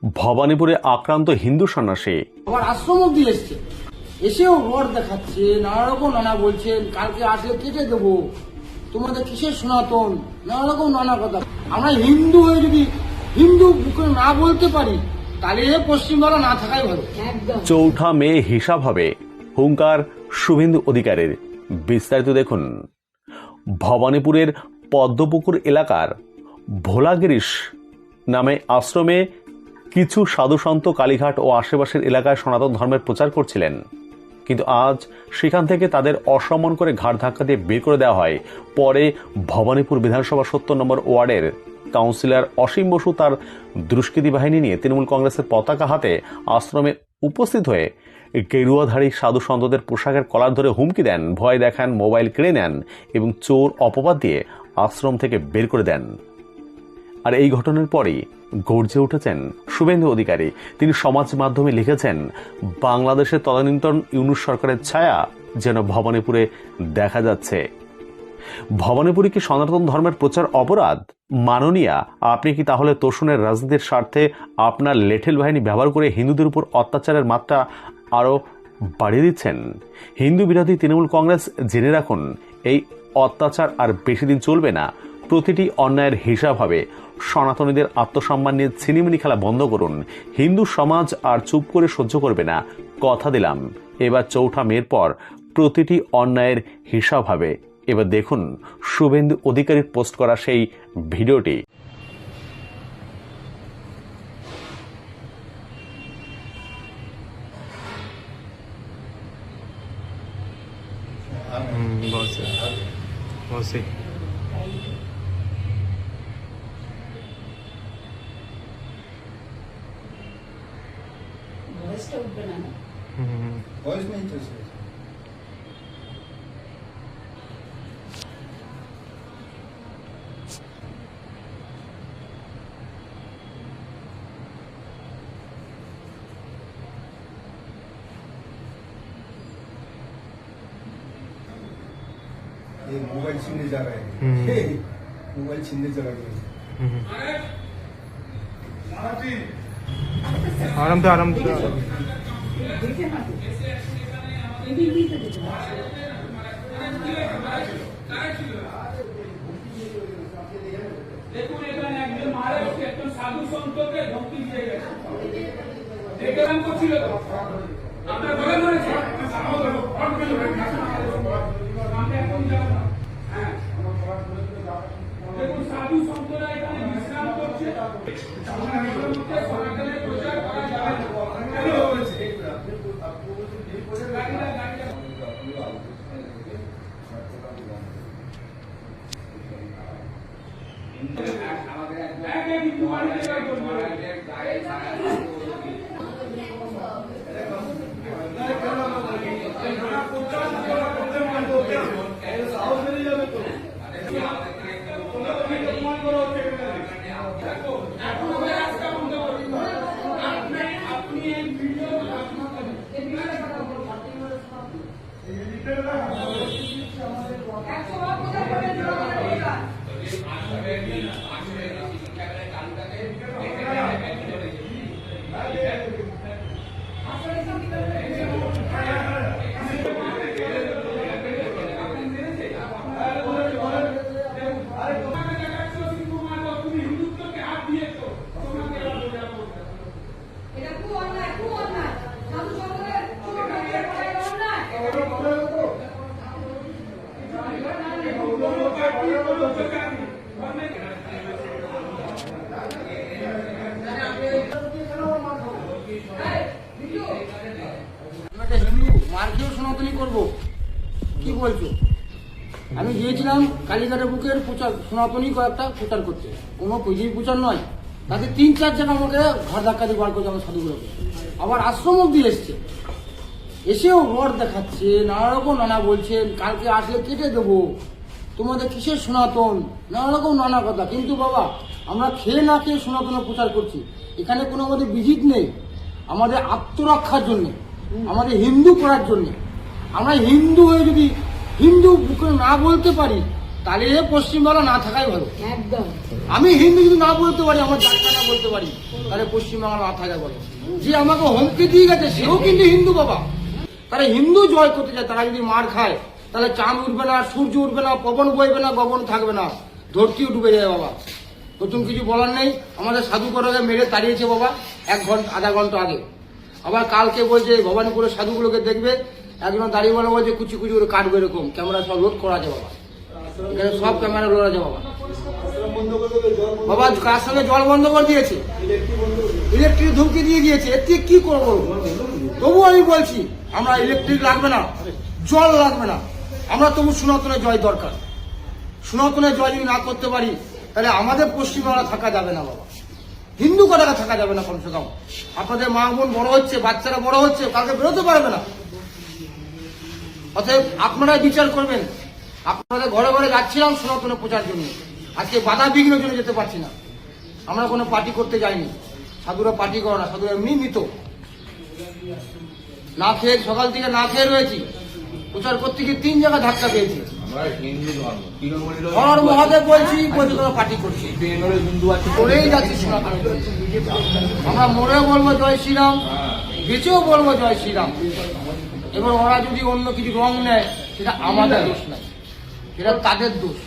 ভবানীপুরে আক্রান্ত হিন্দু সন্ন্যাসী। আবার আশ্রম অব্দি এসছে, এসেও রড দেখাচ্ছে, নানা রকম নানা বলছেন, কালকে আসলে কেটে দেবো, তোমাদের কিসের সনাতন, নানা রকম নানা কথা। আমরা হিন্দু হয়ে যদি হিন্দু বুকে না বলতে পারি তাহলে পশ্চিমবাংলা না থাকাই ভালো। চৌঠা মে হিসাব হবে, হুঙ্কার শুভেন্দু অধিকারীর। বিস্তারিত দেখুন। ভবানীপুরের পদ্মপুকুর এলাকার ভোলাগিরিশ নামে আশ্রমে কিছু সাধুসন্ত কালীঘাট ও আশেপাশের এলাকায় সনাতন ধর্মের প্রচার করছিলেন, কিন্তু আজ সেখান থেকে তাদের অসম্মান করে ঘাড় ধাক্কা দিয়ে বের করে দেওয়া হয়। পরে ভবানীপুর বিধানসভা ৭০ নম্বর ওয়ার্ডের কাউন্সিলর অসীম বসু তার দুষ্কৃতী বাহিনী নিয়ে তৃণমূল কংগ্রেসের পতাকা হাতে আশ্রমে উপস্থিত হয়ে গেরুয়াধারী সাধু সন্তদের পোশাকের কলার ধরে হুমকি দেন, ভয় দেখান, মোবাইল কেড়ে নেন এবং চোর অপবাদ দিয়ে আশ্রম থেকে বের করে দেন। আর এই ঘটনার পরেই গর্জে উঠেছেন শুভেন্দু অধিকারী। তিনি সমাজ মাধ্যমে লিখেছেন, বাংলাদেশের তদানীন্তন ইউনূস সরকারের ছায়া যেন ভবানীপুরে দেখা যাচ্ছে। ভবানীপুরে কি সনাতন ধর্মের প্রচার অপরাধ? মাননীয়া, আপনি কি তাহলে তোষণের রাজনীতির স্বার্থে আপনার লেঠেল বাহিনী ব্যবহার করে হিন্দুদের উপর অত্যাচারের মাত্রা আরও বাড়িয়ে দিচ্ছেন? হিন্দু বিরোধী তৃণমূল কংগ্রেস, জেনে রাখুন, এই অত্যাচার আর বেশি দিন চলবে না। প্রতিটি অন্যায়ের হিসাব হবে। সনাতনীদের আত্মসম্মান নিয়ে ছিনিমিনি খেলা বন্ধ করুন। হিন্দু সমাজ আর চুপ করে সহ্য করবে না। কথা দিলাম, এবার চৌঠা মের পর প্রতিটি অন্যায়ের হিসাব হবে। এবার দেখুন শুভেন্দু অধিকারীর পোস্ট করা সেই ভিডিওটি। ভয়েসটা উঠবে না। ভয়েস নেই তো স্যার। ये मोबाइल छीनने जा रहा है, मोबाइल छीनने चला गया। आराम से आराम से দেখে না তো। এবিপিতে দেখে না। দেখুন এখানে একজন মারা গেছে, একজন সাধু সন্তকে ধমকি দিয়ে গেছে। দেখে নাম করছিল তো আপনার বলে ধরেছে আমি এখন যাব না। হ্যাঁ, দেখুন সাধু সন্তরা এখানে বিশ্রাম করছে। সনাতনের প্রচার করা যাবে না। মার্কেও সনাতনী করবো কি বলছো? আমি গিয়েছিলাম কালীঘাটের বুকের প্রচার, সনাতনী কয়েকটা প্রচার করতে, কোনো পুজোর প্রচার নয়। তাতে ৩-৪ জন আমাকে ঘর ধাক্কা দিয়ে বার করছে আমার সাধুগুলোকে। আবার আশ্রম অব্দি এসছে, এসেও রড দেখাচ্ছে, নানা রকম নানা বলছেন, কালকে আসলে কেটে দেবো, তোমাদের কিসের সনাতন, নানা রকম নানা কথা। কিন্তু বাবা, আমরা খেয়ে না খেয়ে সনাতনের প্রচার করছি। এখানে কোনো আমাদের বিজিত নেই, আমাদের আত্মরক্ষার জন্যে, আমাদের হিন্দু করার জন্যে। আমরা হিন্দু হয়ে যদি হিন্দু বুকে না বলতে পারি তাহলে পশ্চিমবাংলা না থাকাই ভালো। একদম আমি হিন্দু যদি না বলতে পারি, আমার জাতটা না বলতে পারি, তাহলে পশ্চিমবাংলা না থাকাই ভালো। যে আমাকে হুমকি দিয়ে গেছে সেও কিন্তু হিন্দু বাবা। তারা হিন্দু জয় করতে চায়, তারা যদি মার খায় তাহলে চাঁদ উঠবে না, সূর্য উঠবে না, পবন বইবে না, গগন থাকবে না, ধরতিও ডুবে যায় বাবা। নতুন কিছু বলার নেই। আমাদের সাধু করাকে মেরে তাড়িয়েছে বাবা আধা ঘন্টা আগে। আবার কালকে বলছে ভবানীপুরের সাধুগুলোকে দেখবে, একজন দাঁড়িয়ে বলে বলছে কুচি কুচি করে কাটবে, এরকম ক্যামেরা সব লোড করা আছে বাবা, এখানে সব ক্যামেরা লোড আছে বাবা। বাবা কার সঙ্গে জল বন্ধ করে দিয়েছে, ইলেকট্রিক ধমকি দিয়ে দিয়েছে, এর থেকে কি করবো? তবু আমি বলছি আমরা ইলেকট্রিক লাগবে না, জল লাগবে না, আমরা তবু সনাতনের জয় দরকার। সনাতনের জয় যদি না করতে পারি তাহলে আমাদের পশ্চিমবাংলা থাকা যাবে না বাবা, হিন্দু কটাকা থাকা যাবে না কমসে কম। আপনাদের মা বোন বড় হচ্ছে, বাচ্চারা বড় হচ্ছে, কালকে বেরোতে পারবে না। অতএব আপনারাই বিচার করবেন। আপনাদের ঘরে ঘরে যাচ্ছিলাম সনাতনের প্রচার জন্য, আজকে বাধা বিঘ্নের জন্য যেতে পারছি না। আমরা কোনো পার্টি করতে যাইনি, সাধুরা পার্টি করে না, সাধুরা এমনি মৃত। না খেয়ে সকাল থেকে না খেয়ে রয়েছি, প্রচার করতে গিয়ে 3 জায়গায় ধাক্কা পেয়েছি। হর মহাদেব বলছি, বলছি তোরা পার্টি করছি, করেই যাচ্ছি সনাতনের জন্য। আমরা মরেও বলবো জয় শ্রীরাম, বেঁচেও বলবো জয় শ্রীরাম। এবার ওরা যদি অন্য কিছু রং নেয় সেটা আমাদের দোষ নয়, সেটা তাদের দোষ।